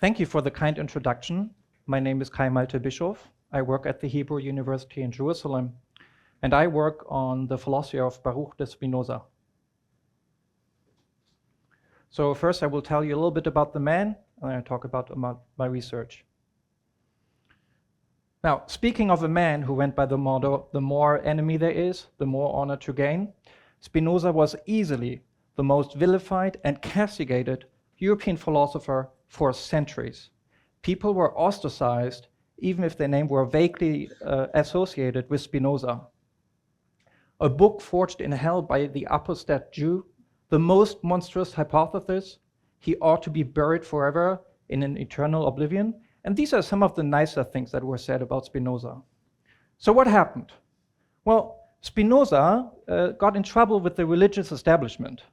Thank you for the kind introduction. My name is Malte Bischof. I work at the Hebrew University in Jerusalem, and I work on the philosophy of Baruch de Spinoza. So first I will tell you a little bit about the man, and then I'll talk about my research. Now, speaking of a man who went by the motto, the more enemy there is, the more honor to gain, Spinoza was easily the most vilified and castigated European philosopher for centuries. People were ostracized even if their name were vaguely associated with Spinoza. A book forged in hell by the apostate Jew, the most monstrous hypothesis, he ought to be buried forever in an eternal oblivion. And these are some of the nicer things that were said about Spinoza. So what happened? Well, Spinoza got in trouble with the religious establishment.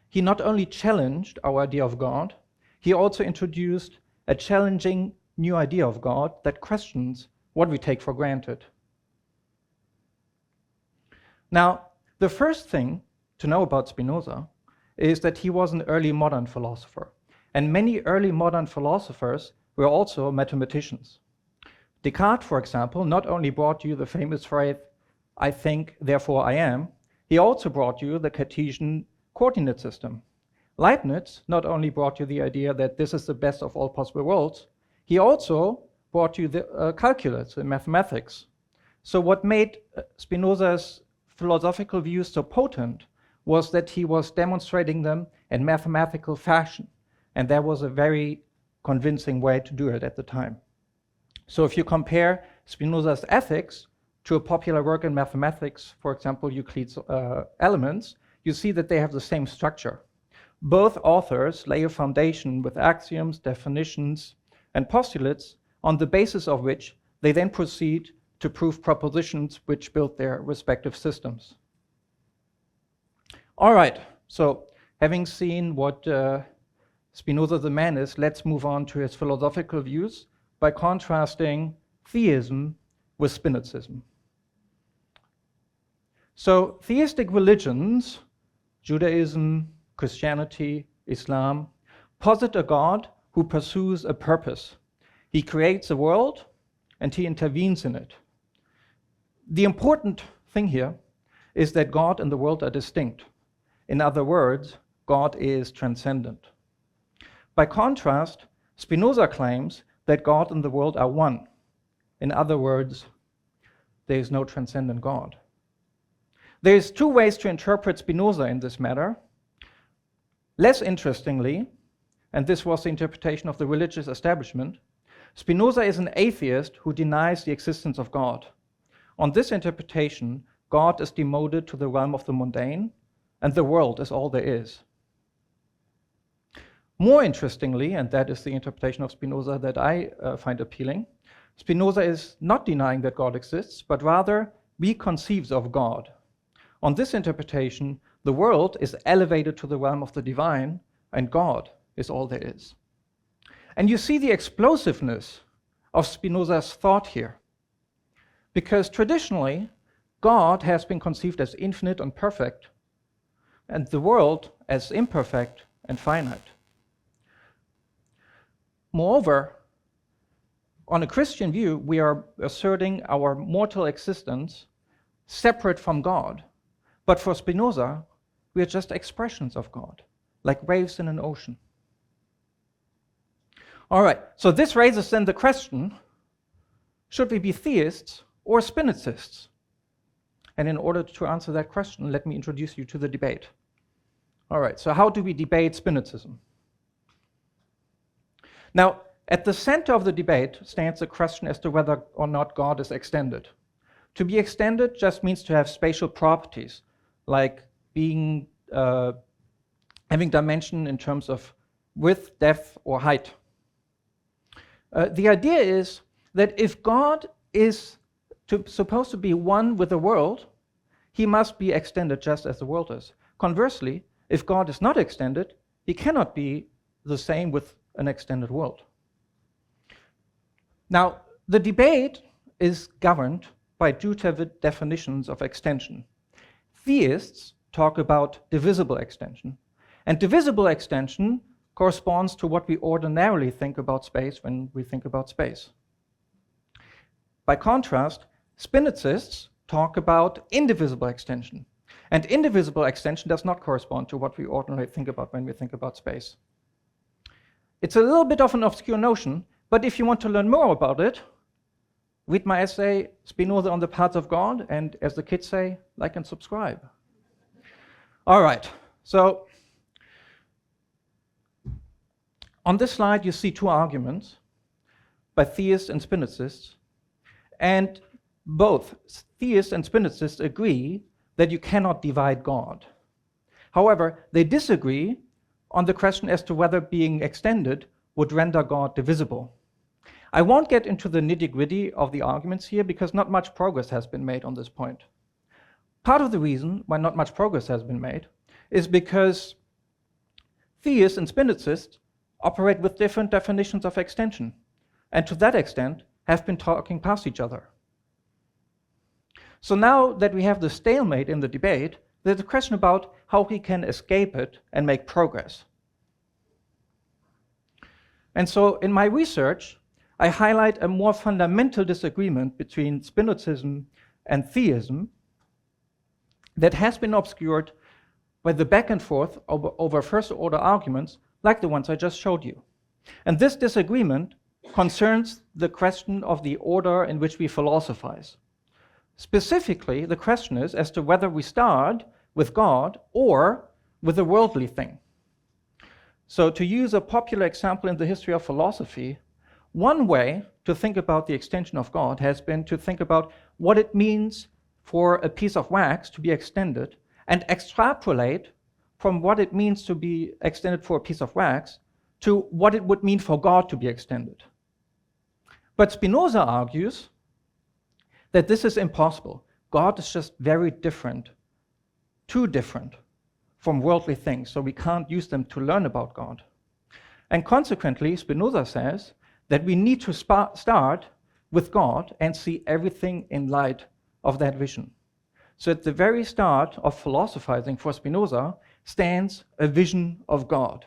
He not only challenged our idea of God, he also introduced a challenging new idea of God that questions what we take for granted. Now, the first thing to know about Spinoza is that he was an early modern philosopher. And many early modern philosophers were also mathematicians. Descartes, for example, not only brought you the famous phrase, I think, therefore I am, he also brought you the Cartesian coordinate system. Leibniz not only brought you the idea that this is the best of all possible worlds, he also brought you the calculus in mathematics. So what made Spinoza's philosophical views so potent was that he was demonstrating them in mathematical fashion. And that was a very convincing way to do it at the time. So if you compare Spinoza's ethics to a popular work in mathematics, for example, Euclid's Elements, you see that they have the same structure. Both authors lay a foundation with axioms, definitions, and postulates on the basis of which they then proceed to prove propositions which build their respective systems. All right, so having seen what Spinoza the man is, let's move on to his philosophical views by contrasting theism with Spinozism. So theistic religions, Judaism, Christianity, Islam, posit a God who pursues a purpose. He creates a world and he intervenes in it. The important thing here is that God and the world are distinct. In other words, God is transcendent. By contrast, Spinoza claims that God and the world are one. In other words, there is no transcendent God. There's two ways to interpret Spinoza in this matter. Less interestingly, and this was the interpretation of the religious establishment, Spinoza is an atheist who denies the existence of God. On this interpretation, God is demoted to the realm of the mundane, and the world is all there is. More interestingly, and that is the interpretation of Spinoza that I find appealing, Spinoza is not denying that God exists, but rather reconceives of God. On this interpretation, the world is elevated to the realm of the divine, and God is all there is. And you see the explosiveness of Spinoza's thought here, because traditionally, God has been conceived as infinite and perfect, and the world as imperfect and finite. Moreover, on a Christian view, we are asserting our mortal existence separate from God. But for Spinoza, we are just expressions of God, like waves in an ocean. All right, so this raises then the question, should we be theists or Spinozists? And in order to answer that question, let me introduce you to the debate. All right, so how do we debate Spinozism? Now, at the center of the debate stands the question as to whether or not God is extended. To be extended just means to have spatial properties, like being having dimension in terms of width, depth, or height. The idea is that if God is supposed to be one with the world, he must be extended just as the world is. Conversely, if God is not extended, he cannot be the same with an extended world. Now, the debate is governed by two definitions of extension. Theists talk about divisible extension, and divisible extension corresponds to what we ordinarily think about space when we think about space. By contrast, Spinozists talk about indivisible extension. And indivisible extension does not correspond to what we ordinarily think about when we think about space. It's a little bit of an obscure notion, but if you want to learn more about it, read my essay, Spinoza on the Paths of God, and as the kids say, like and subscribe. All right, so on this slide you see two arguments by theists and Spinozists, and both theists and Spinozists agree that you cannot divide God. However, they disagree on the question as to whether being extended would render God divisible. I won't get into the nitty-gritty of the arguments here because not much progress has been made on this point. Part of the reason why not much progress has been made is because theists and Spinozists operate with different definitions of extension, and to that extent have been talking past each other. So now that we have the stalemate in the debate, there's a question about how we can escape it and make progress. And so in my research, I highlight a more fundamental disagreement between Spinozism and theism that has been obscured by the back and forth over first-order arguments like the ones I just showed you. And this disagreement concerns the question of the order in which we philosophize. Specifically, the question is as to whether we start with God or with a worldly thing. So to use a popular example in the history of philosophy, one way to think about the extension of God has been to think about what it means for a piece of wax to be extended and extrapolate from what it means to be extended for a piece of wax to what it would mean for God to be extended. But Spinoza argues that this is impossible. God is just very different, too different from worldly things, so we can't use them to learn about God. And consequently, Spinoza says that we need to start with God and see everything in light of that vision. So at the very start of philosophizing for Spinoza stands a vision of God.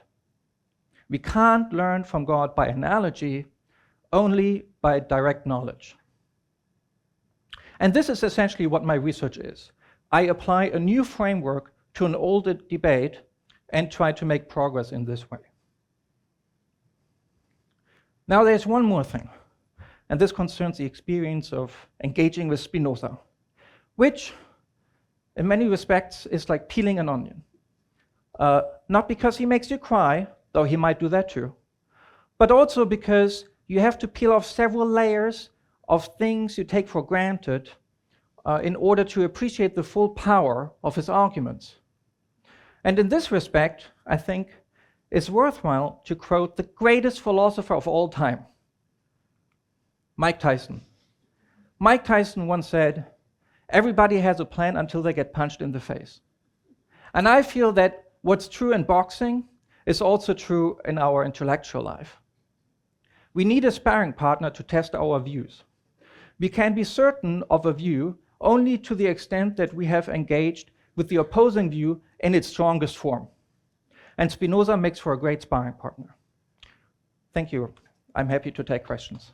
We can't learn from God by analogy, only by direct knowledge. And this is essentially what my research is. I apply a new framework to an older debate and try to make progress in this way. Now there's one more thing, and this concerns the experience of engaging with Spinoza, which in many respects is like peeling an onion. Not because he makes you cry, though he might do that too, but also because you have to peel off several layers of things you take for granted in order to appreciate the full power of his arguments. And in this respect, I think it's worthwhile to quote the greatest philosopher of all time, Mike Tyson. Mike Tyson once said, "Everybody has a plan until they get punched in the face." And I feel that what's true in boxing is also true in our intellectual life. We need a sparring partner to test our views. We can be certain of a view only to the extent that we have engaged with the opposing view in its strongest form. And Spinoza makes for a great sparring partner. Thank you. I'm happy to take questions.